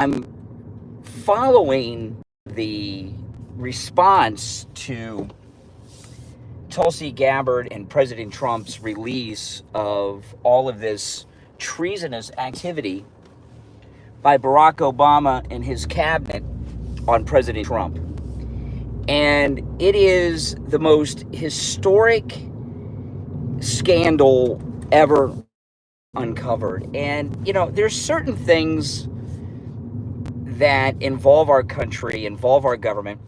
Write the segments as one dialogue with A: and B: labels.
A: I'm following the response to Tulsi Gabbard and President Trump's release of all of this treasonous activity by Barack Obama and his cabinet on President Trump. And it is the most historic scandal ever uncovered. And, you know, there's certain things that involve our country, involve our government,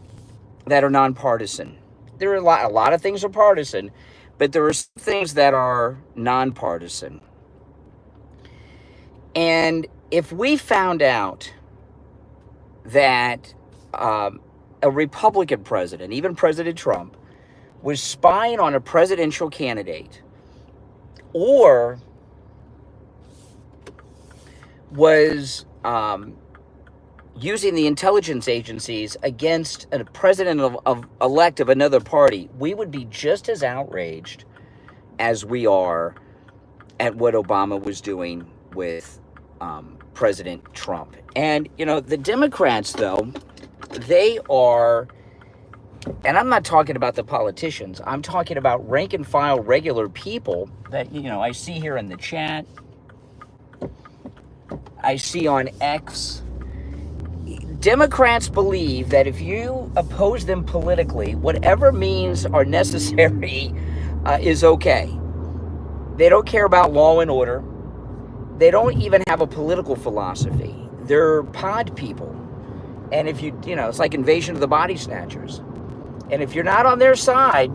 A: that are nonpartisan. There are a lot of things are partisan, but there are things that are nonpartisan. And if we found out that a Republican president, even President Trump, was spying on a presidential candidate, or was using the intelligence agencies against a president-elect of another party, we would be just as outraged as we are at what Obama was doing with President Trump. And, you know, the Democrats, though, they are, and I'm not talking about the politicians, I'm talking about rank and file regular people that, you know, I see here in the chat, I see on X. Democrats believe that if you oppose them politically, whatever means are necessary is okay. They don't care about law and order. They don't even have a political philosophy. They're pod people. And if you know, it's like Invasion of the Body Snatchers. And if you're not on their side,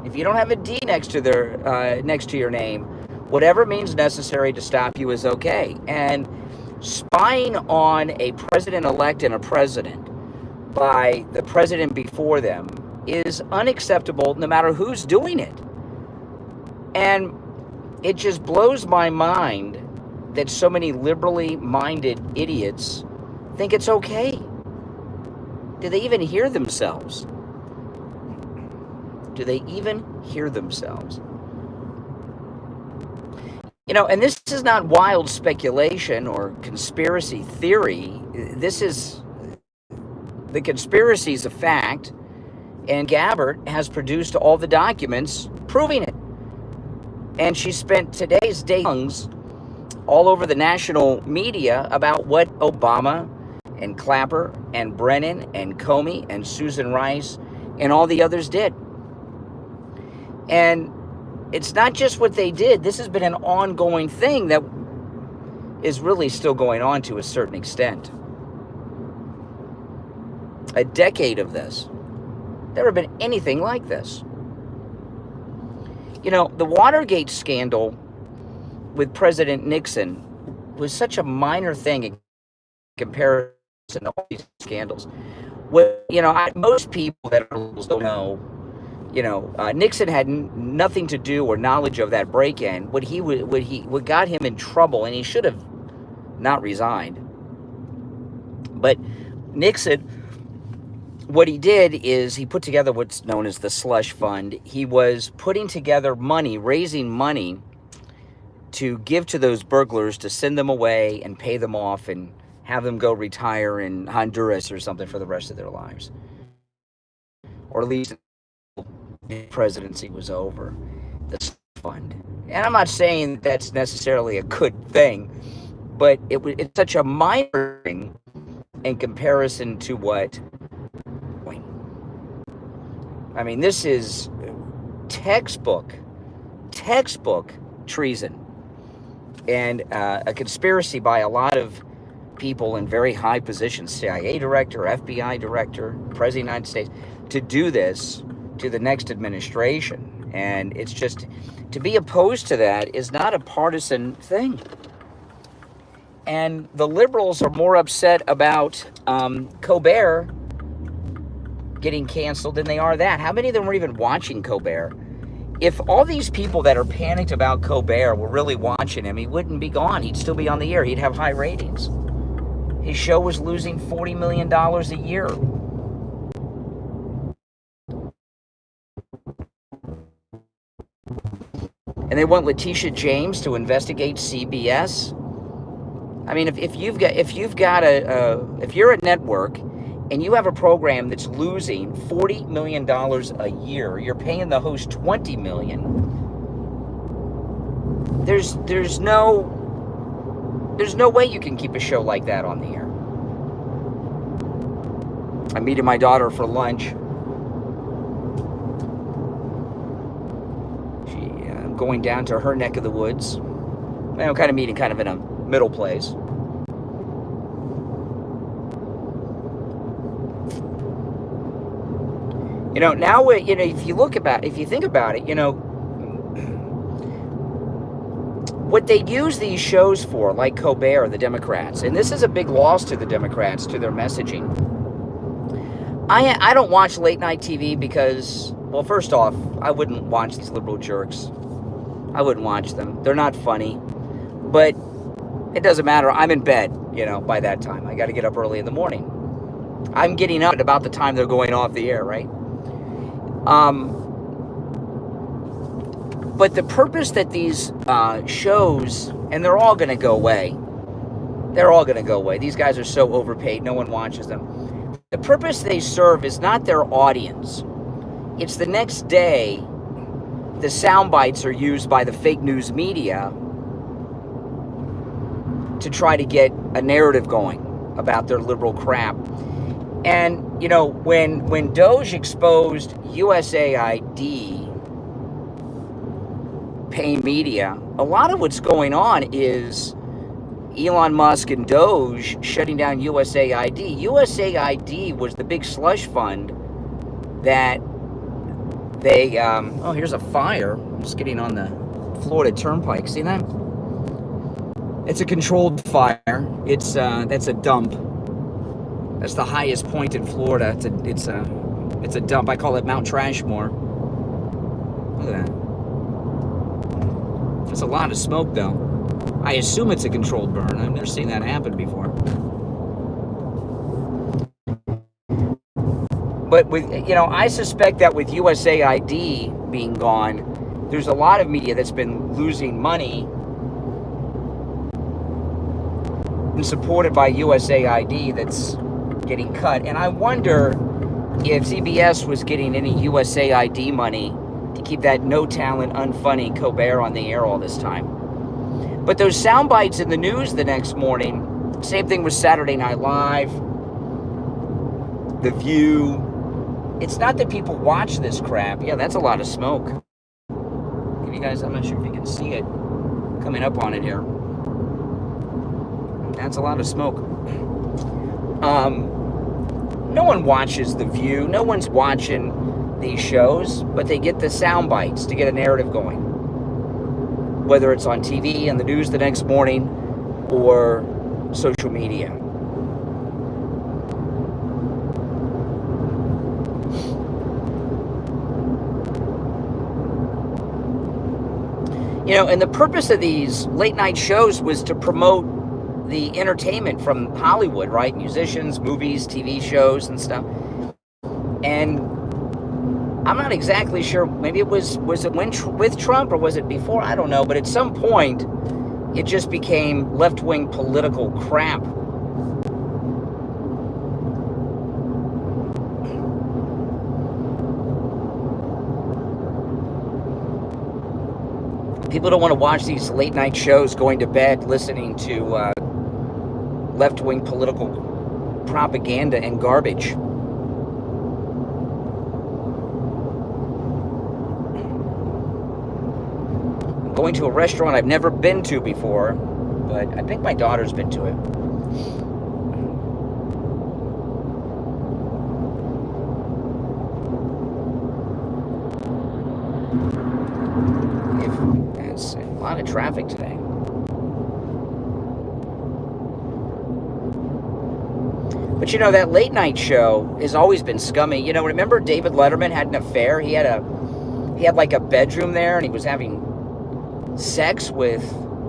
A: if you don't have a D next to your name, whatever means necessary to stop you is okay. And spying on a president-elect and a president by the president before them is unacceptable no matter who's doing it. And it just blows my mind that so many liberally minded idiots think it's okay. Do they even hear themselves? Do they even hear themselves? You know, and this is not wild speculation or conspiracy theory. This is, the conspiracy is a fact, and Gabbard has produced all the documents proving it. And she spent today's day all over the national media about what Obama and Clapper and Brennan and Comey and Susan Rice and all the others did. And it's not just what they did. This has been an ongoing thing that is really still going on to a certain extent. A decade of this. Never been anything like this. You know, the Watergate scandal with President Nixon was such a minor thing in comparison to all these scandals. What, you know, most people that are liberals don't know, you know, Nixon had nothing to do or knowledge of that break-in. What got him in trouble, and he should have not resigned. But Nixon, what he did is he put together what's known as the slush fund. He was putting together money, raising money to give to those burglars to send them away and pay them off and have them go retire in Honduras or something for the rest of their lives. Or at least the presidency was over. The fund. And I'm not saying that's necessarily a good thing, but it's such a minor thing in comparison to what, I mean, this is textbook treason and a conspiracy by a lot of people in very high positions, CIA director, FBI director, President of the United States, to do this to the next administration. And it's just, to be opposed to that is not a partisan thing. And the liberals are more upset about Colbert getting canceled than they are that. How many of them were even watching Colbert? If all these people that are panicked about Colbert were really watching him, he wouldn't be gone. He'd still be on the air. He'd have high ratings. His show was losing $40 million a year. And they want Letitia James to investigate CBS. I mean, if you're a network and you have a program that's losing $40 million a year, you're paying the host $20 million. There's no way you can keep a show like that on the air. I'm meeting my daughter for lunch. I'm going down to her neck of the woods. I'm kind of meeting kind of in a middle place. Now, if you think about it, what they use these shows for, like Colbert, the Democrats, and this is a big loss to the Democrats, to their messaging. I don't watch late night TV because, well, first off, I wouldn't watch these liberal jerks. I wouldn't watch them. They're not funny. But it doesn't matter. I'm in bed, by that time. I got to get up early in the morning. I'm getting up at about the time they're going off the air, right? But the purpose that these shows, and they're all going to go away. They're all going to go away. These guys are so overpaid. No one watches them. The purpose they serve is not their audience. It's the next day, the sound bites are used by the fake news media to try to get a narrative going about their liberal crap. And, when Doge exposed USAID paying media, a lot of what's going on is Elon Musk and Doge shutting down USAID. USAID was the big slush fund that they, here's a fire. I'm just getting on the Florida Turnpike. See that? It's a controlled fire. It's, that's a dump. That's the highest point in Florida. It's a dump. I call it Mount Trashmore. Look at that. That's a lot of smoke, though. I assume it's a controlled burn. I've never seen that happen before. But I suspect that with USAID being gone, there's a lot of media that's been losing money and supported by USAID that's getting cut. And I wonder if CBS was getting any USAID money to keep that no-talent, unfunny Colbert on the air all this time. But those sound bites in the news the next morning, same thing with Saturday Night Live, The View. It's not that people watch this crap. Yeah, that's a lot of smoke. Give you guys, I'm not sure if you can see it coming up on it here. That's a lot of smoke. No one watches The View. No one's watching these shows, but they get the sound bites to get a narrative going. Whether it's on TV and the news the next morning or social media. And the purpose of these late night shows was to promote the entertainment from Hollywood, right? Musicians, movies, TV shows and stuff. And I'm not exactly sure. Maybe it was it with Trump or was it before? I don't know. But at some point, it just became left-wing political crap. People don't want to watch these late-night shows going to bed listening to left-wing political propaganda and garbage. Going to a restaurant I've never been to before, but I think my daughter's been to it. It's a lot of traffic today. But that late night show has always been scummy. Remember David Letterman had an affair? He had like a bedroom there, and he was having sex with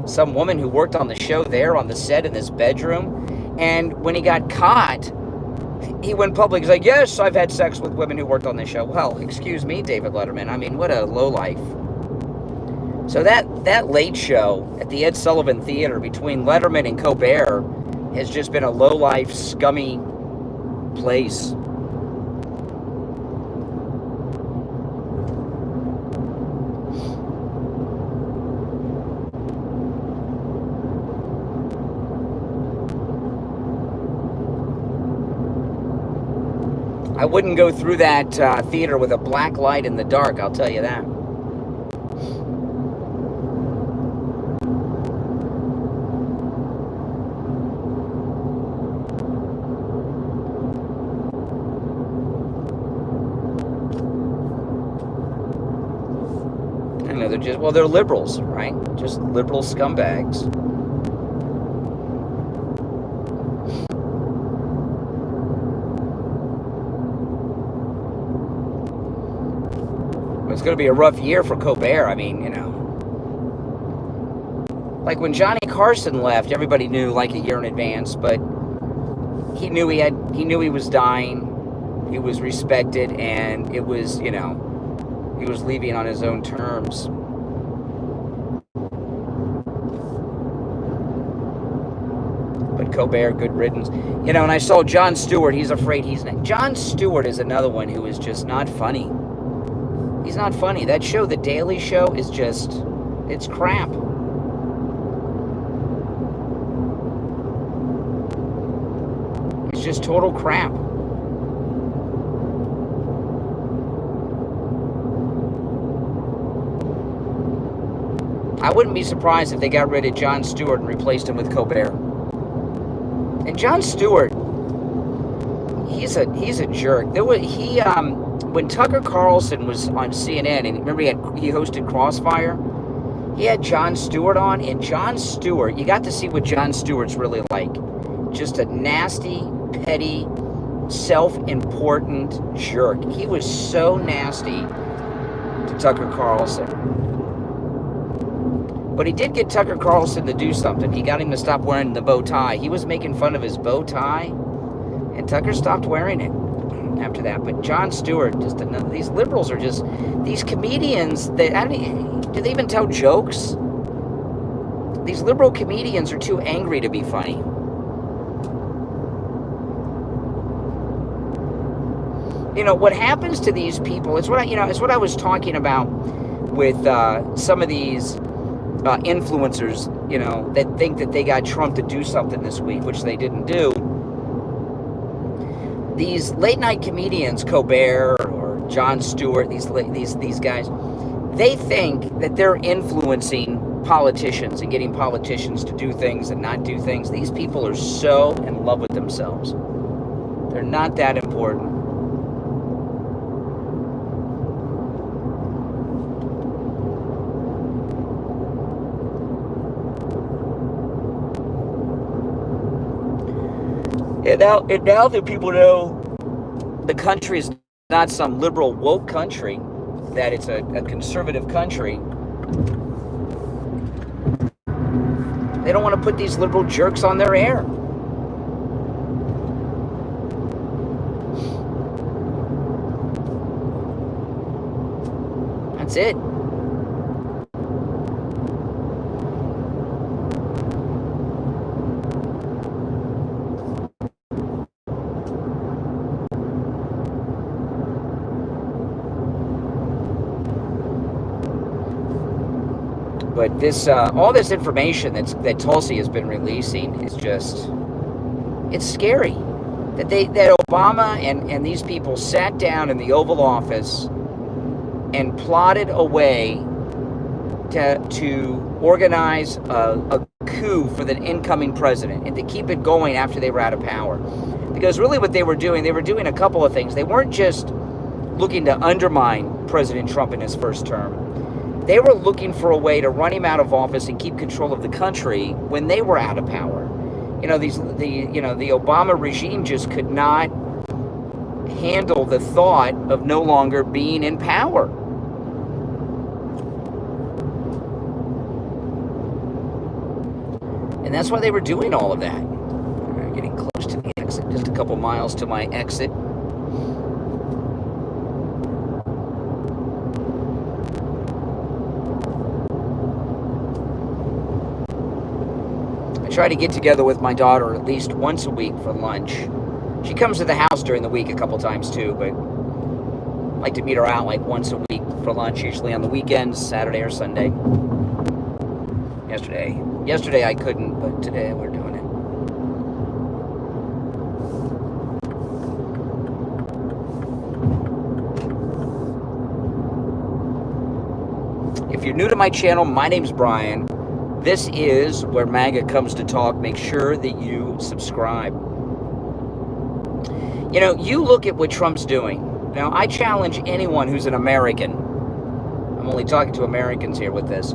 A: some woman who worked on the show there on the set in this bedroom. And when he got caught, he went public. He's like, yes, I've had sex with women who worked on this show. Well, excuse me, David Letterman. I mean, what a lowlife. So that late show at the Ed Sullivan Theater between Letterman and Colbert has just been a low-life, scummy place. I wouldn't go through that theater with a black light in the dark, I'll tell you that. I know they're liberals, right? Just liberal scumbags. It's going to be a rough year for Colbert. I mean, like when Johnny Carson left, everybody knew like a year in advance, but he knew he was dying. He was respected, and it was, he was leaving on his own terms. But Colbert, good riddance. And I saw Jon Stewart. He's afraid he's not. Jon Stewart is another one who is just not funny. He's not funny. That show, The Daily Show, is just, it's crap. It's just total crap. I wouldn't be surprised if they got rid of Jon Stewart and replaced him with Colbert. And Jon Stewart, he's a jerk. When Tucker Carlson was on CNN, and remember he hosted Crossfire, he had Jon Stewart on, and Jon Stewart, you got to see what Jon Stewart's really like. Just a nasty, petty, self-important jerk. He was so nasty to Tucker Carlson. But he did get Tucker Carlson to do something. He got him to stop wearing the bow tie. He was making fun of his bow tie, and Tucker stopped wearing it after that. But Jon Stewart, these liberals are just, these comedians, do they even tell jokes? These liberal comedians are too angry to be funny. What happens to these people, it's what I was talking about with some of these influencers, that think that they got Trump to do something this week, which they didn't do. These late night comedians, Colbert or Jon Stewart, these guys, they think that they're influencing politicians and getting politicians to do things and not do things. These people are so in love with themselves. They're not that important. And now that people know the country is not some liberal woke country, that it's a conservative country, they don't want to put these liberal jerks on their air. That's it. But this, all this information that Tulsi has been releasing is just, it's scary. That Obama and these people sat down in the Oval Office and plotted a way to organize a coup for the incoming president and to keep it going after they were out of power. Because really what they were doing a couple of things. They weren't just looking to undermine President Trump in his first term. They were looking for a way to run him out of office and keep control of the country when they were out of power. The Obama regime just could not handle the thought of no longer being in power. And that's why they were doing all of that. We're getting close to the exit, just a couple miles to my exit. try to get together with my daughter at least once a week for lunch. She comes to the house during the week a couple times too, but I like to meet her out like once a week for lunch, usually on the weekends, Saturday or Sunday. Yesterday I couldn't, but today we're doing it. If you're new to my channel, my name's Brian. This is where MAGA comes to talk. Make sure that you subscribe. You know, you look at what Trump's doing. Now, I challenge anyone who's an American. I'm only talking to Americans here with this.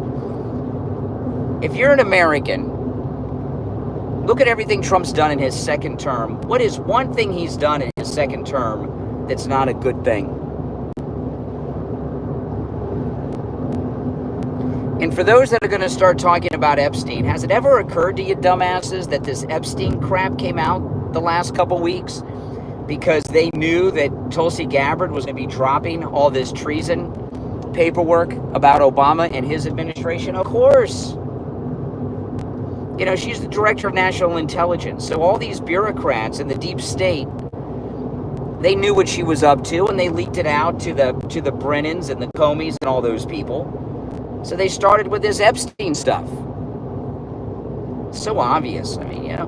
A: If you're an American, look at everything Trump's done in his second term. What is one thing he's done in his second term that's not a good thing? And for those that are going to start talking about Epstein, has it ever occurred to you dumbasses that this Epstein crap came out the last couple weeks because they knew that Tulsi Gabbard was going to be dropping all this treason paperwork about Obama and his administration? Of course. You know, she's the director of national intelligence. So all these bureaucrats in the deep state, they knew what she was up to, and they leaked it out to the Brennans and the Comeys and all those people. So they started with this Epstein stuff. So obvious. I mean, you know,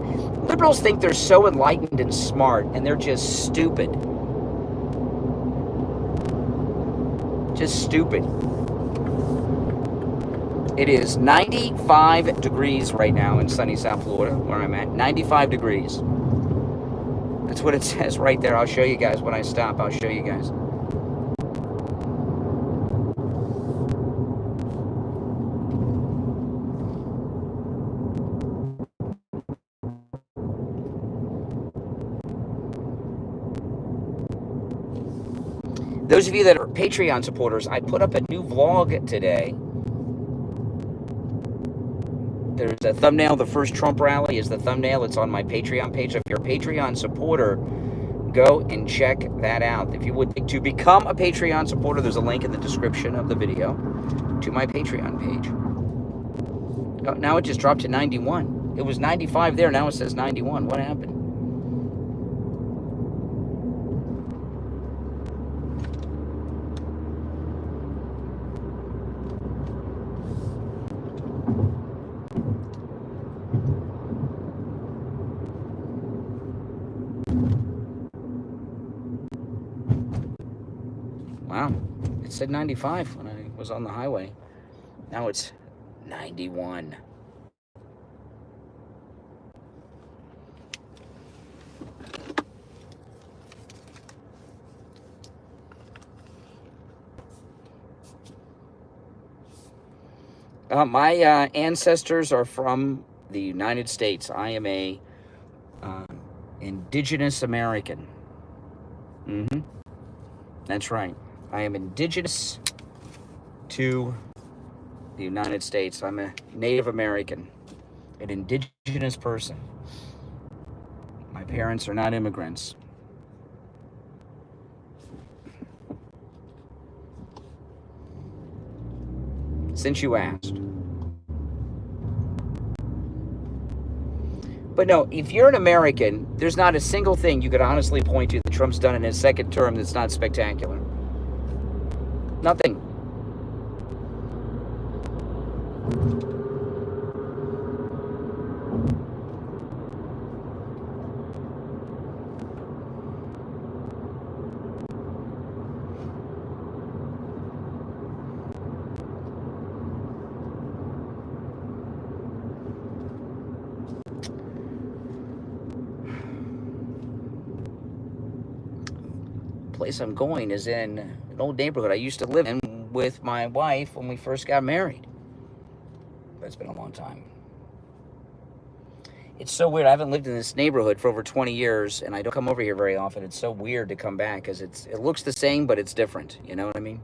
A: liberals think they're so enlightened and smart, and they're just stupid. Just stupid. It is 95 degrees right now in sunny South Florida, where I'm at. 95 degrees. That's what it says right there. I'll show you guys when I stop. I'll show you guys. Those of you that are Patreon supporters, I put up a new vlog today. There's a thumbnail. The first Trump rally is the thumbnail. It's on my Patreon page. If you're a Patreon supporter, go and check that out. If you would like to become a Patreon supporter, there's a link in the description of the video to my Patreon page. Oh, now it just dropped to 91. It was 95 there. Now it says 91. What happened? Wow, it said 95 when I was on the highway. Now it's 91. My ancestors are from the United States. I am a indigenous American. That's right. I am indigenous to the United States. I'm a Native American, an indigenous person. My parents are not immigrants. Since you asked. But no, if you're an American, there's not a single thing you could honestly point to that Trump's done in his second term that's not spectacular. Nothing. Place I'm going is in an old neighborhood I used to live in with my wife when we first got married. But it's been a long time. It's so weird. I haven't lived in this neighborhood for over 20 years, and I don't come over here very often. It's so weird to come back because it looks the same, but it's different. You know what I mean?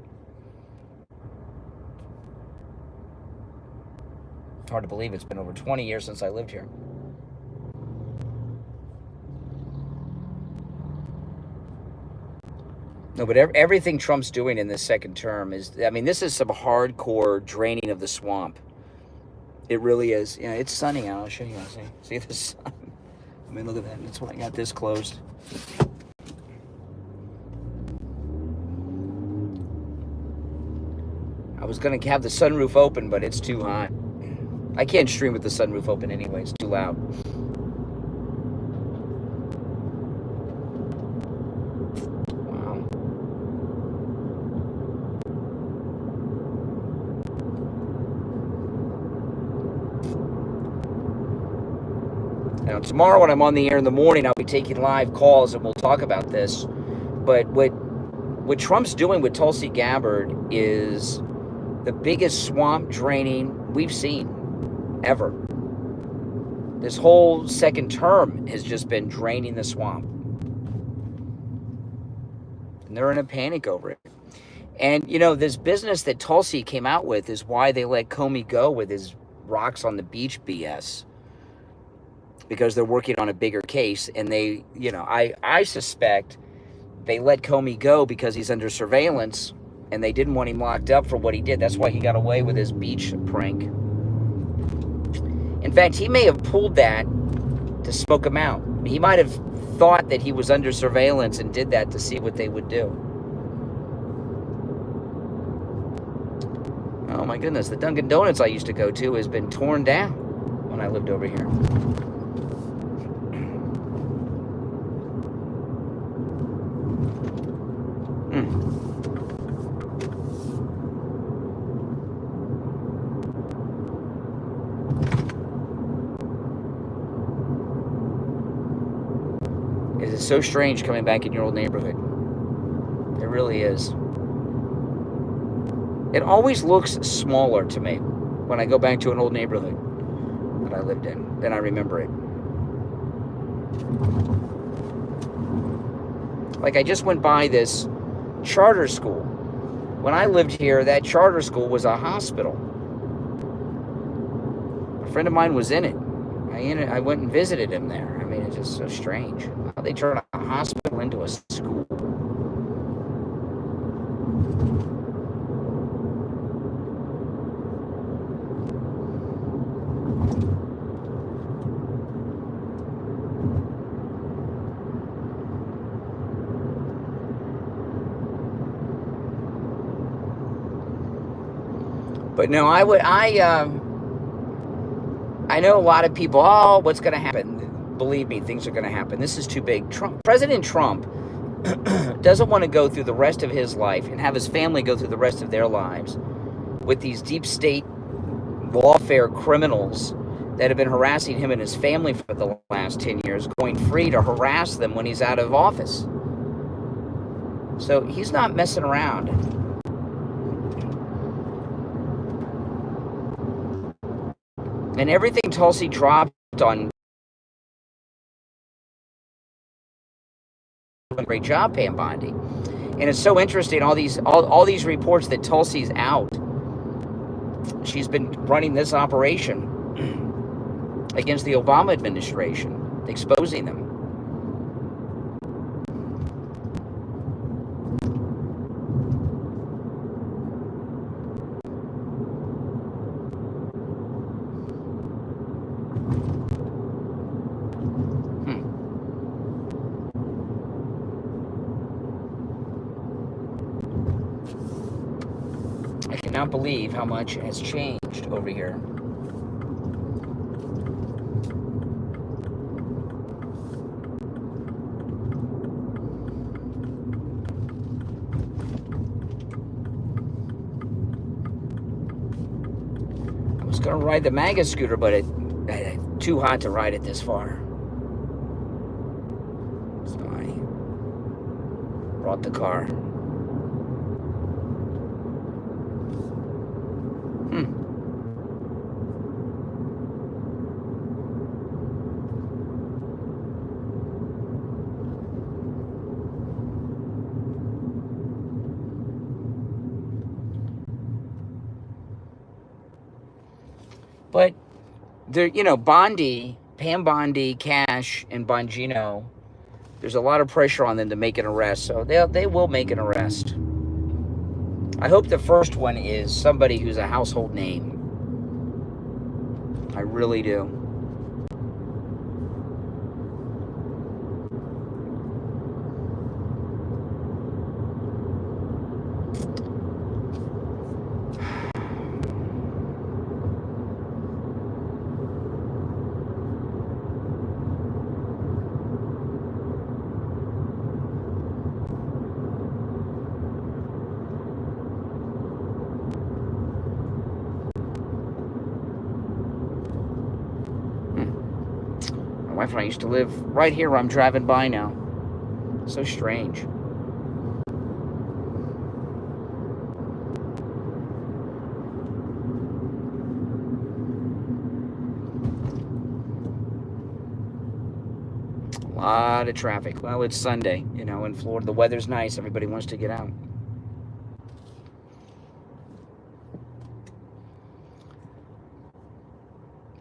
A: Hard to believe it's been over 20 years since I lived here. No, but everything Trump's doing in this second term is, I mean, this is some hardcore draining of the swamp. It really is. Yeah, it's sunny out. I'll show you. See the sun. I mean, look at that. That's why I got this closed. I was going to have the sunroof open, but it's too hot. I can't stream with the sunroof open anyway. It's too loud. Wow. Now, tomorrow when I'm on the air in the morning, I'll be taking live calls and we'll talk about this. But what Trump's doing with Tulsi Gabbard is the biggest swamp draining we've seen ever. This whole second term has just been draining the swamp. And they're in a panic over it. And, you know, this business that Tulsi came out with is why they let Comey go with his rocks on the beach BS. Because they're working on a bigger case. And they, you know, I suspect they let Comey go because he's under surveillance. And they didn't want him locked up for what he did. That's why he got away with his beach prank. In fact, he may have pulled that to smoke him out. He might have thought that he was under surveillance and did that to see what they would do. Oh my goodness, the Dunkin' Donuts I used to go to has been torn down when I lived over here. It's so strange coming back in your old neighborhood. It really is. It always looks smaller to me when I go back to an old neighborhood that I lived in than I remember it. Like I just went by this charter school. When I lived here, that charter school was a hospital. A friend of mine was in it. I went and visited him there. I mean, it's just so strange how they turn a hospital into a school. But no, I know a lot of people, oh, what's going to happen? Believe me, things are going to happen. This is too big. President Trump doesn't want to go through the rest of his life and have his family go through the rest of their lives with these deep state lawfare criminals that have been harassing him and his family for the last 10 years, going free to harass them when he's out of office. So he's not messing around. And everything Tulsi dropped on, great job, Pam Bondi. And it's so interesting, all these reports that Tulsi's out. She's been running this operation against the Obama administration, exposing them. I cannot believe how much has changed over here. I was going to ride the MAGA scooter, but it's too hot to ride it this far. So I brought the car. But there, you know, Bondi, Pam Bondi, Cash, and Bongino, there's a lot of pressure on them to make an arrest, so they will make an arrest. I hope the first one is somebody who's a household name. I really do. My wife and I used to live right here where I'm driving by now. So strange. A lot of traffic. Well, it's Sunday, you know, in Florida. The weather's nice. Everybody wants to get out.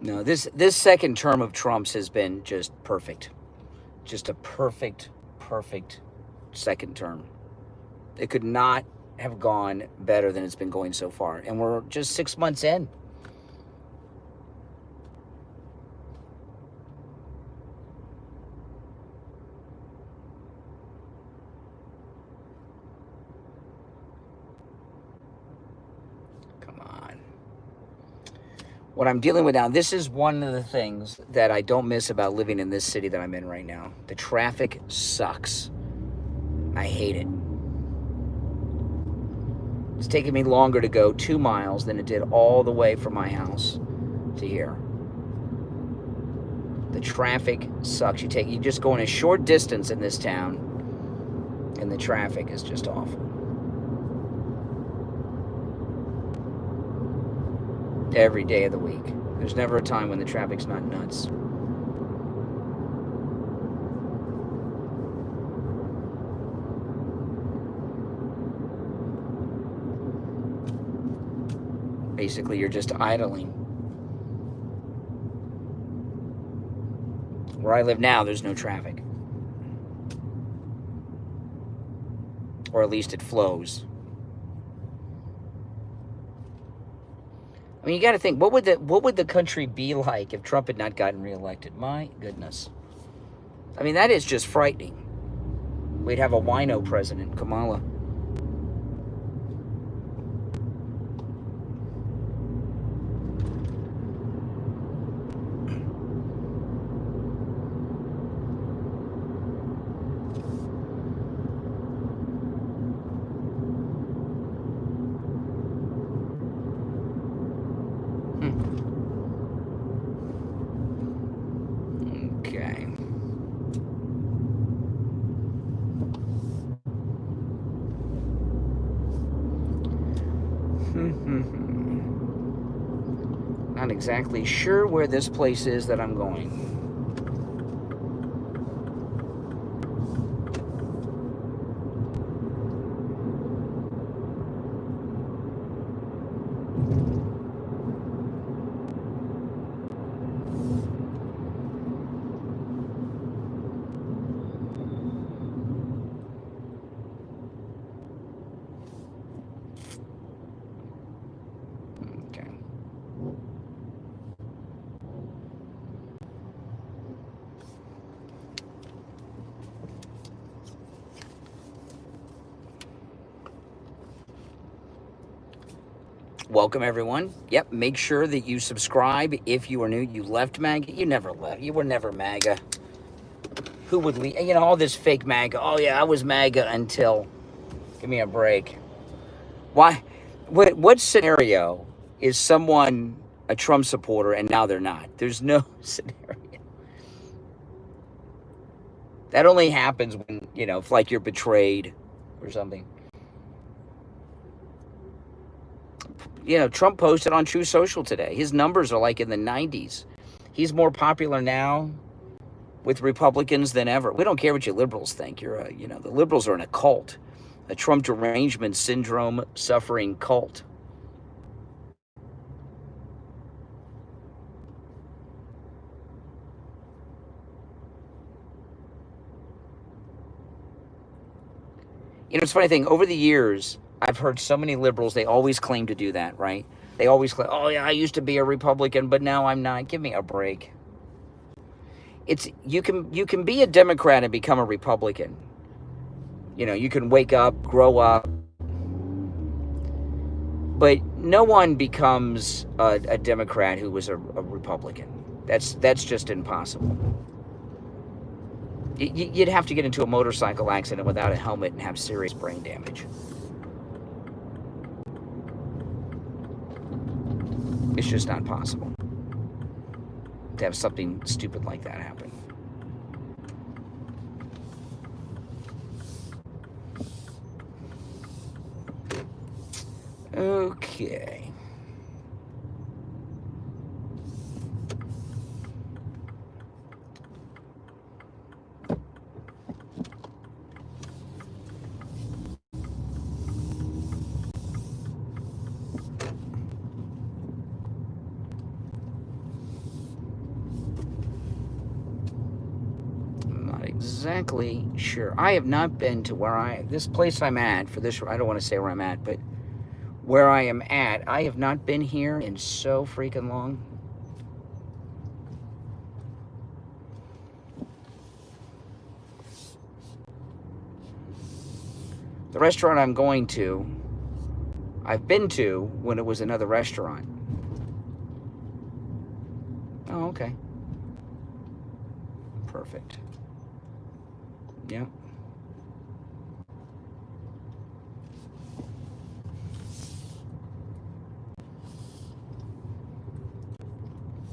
A: No, this second term of Trump's has been just perfect. Just a perfect second term. It could not have gone better than it's been going so far. And we're just 6 months in. What I'm dealing with now, this is one of the things that I don't miss about living in this city that I'm in right now. The traffic sucks. I hate it. It's taking me longer to go 2 miles than it did all the way from my house to here. The traffic sucks. You just go in a short distance in this town, and the traffic is just awful. Every day of the week. There's never a time when the traffic's not nuts. Basically, you're just idling. Where I live now, there's no traffic. Or at least it flows. I mean, you got to think, what would the country be like if Trump had not gotten reelected? My goodness. I mean, that is just frightening. We'd have a wino president, Kamala. Not exactly sure where this place is that I'm going. Welcome, everyone. Yep, make sure that you subscribe if you are new. You left MAGA. You never left. You were never MAGA. Who would leave? You know, all this fake MAGA. Oh, yeah, I was MAGA until... Give me a break. Why? What scenario is someone a Trump supporter and now they're not? There's no scenario. That only happens when, you know, if like you're betrayed or something. You know, Trump posted on True Social today. His numbers are like in the 90s. He's more popular now with Republicans than ever. We don't care what you liberals think. You know, the liberals are in a cult, a Trump derangement syndrome suffering cult. You know, it's a funny thing. Over the years, I've heard so many liberals, they always claim to do that, right? They always claim, oh yeah, I used to be a Republican, but now I'm not. Give me a break. You can be a Democrat and become a Republican. You know, you can wake up, grow up, but no one becomes a Democrat who was a Republican. That's just impossible. You'd have to get into a motorcycle accident without a helmet and have serious brain damage. It's just not possible to have something stupid like that happen. Okay. Exactly sure. I have not been to this place I'm at for this. I don't want to say where I'm at, but where I am at, I have not been here in so freaking long. The restaurant I'm going to, I've been to when it was another restaurant. Oh, okay. Perfect. Yeah.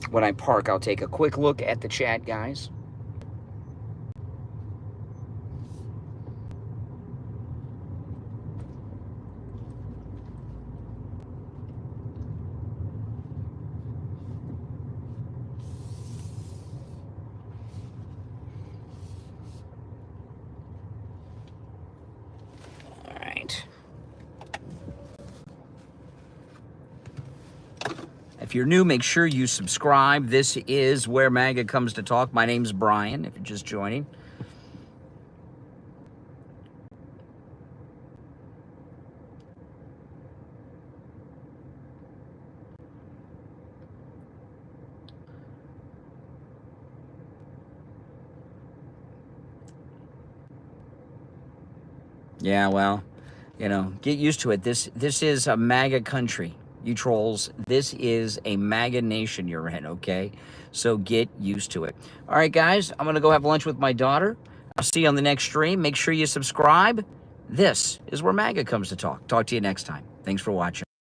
A: When I park, I'll take a quick look at the chat, guys. If you're new, make sure you subscribe. This is Where MAGA Comes to Talk. My name's Brian, if you're just joining. Yeah, well, you know, get used to it. This is a MAGA country. You trolls, this is a MAGA nation you're in, okay? So get used to it. All right, guys, I'm going to go have lunch with my daughter. I'll see you on the next stream. Make sure you subscribe. This is Where MAGA Comes to Talk. Talk to you next time. Thanks for watching.